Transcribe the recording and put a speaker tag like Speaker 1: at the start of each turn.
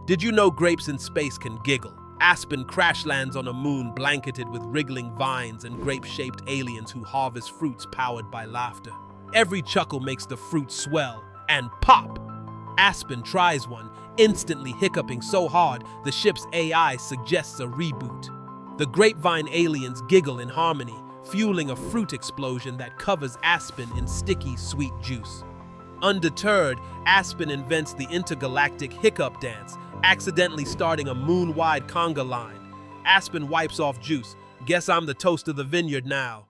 Speaker 1: Did you know grapes in space can giggle? Aspen crash lands on a moon blanketed with wriggling vines and grape-shaped aliens who harvest fruits powered by laughter. Every chuckle makes the fruit swell and pop. Aspen tries one, instantly hiccuping so hard the ship's AI suggests a reboot. The grapevine aliens giggle in harmony, fueling a fruit explosion that covers Aspen in sticky, sweet juice. Undeterred, Aspen invents the intergalactic hiccup dance, accidentally starting a moon-wide conga line. Aspen wipes off juice. Guess I'm the toast of the vineyard now.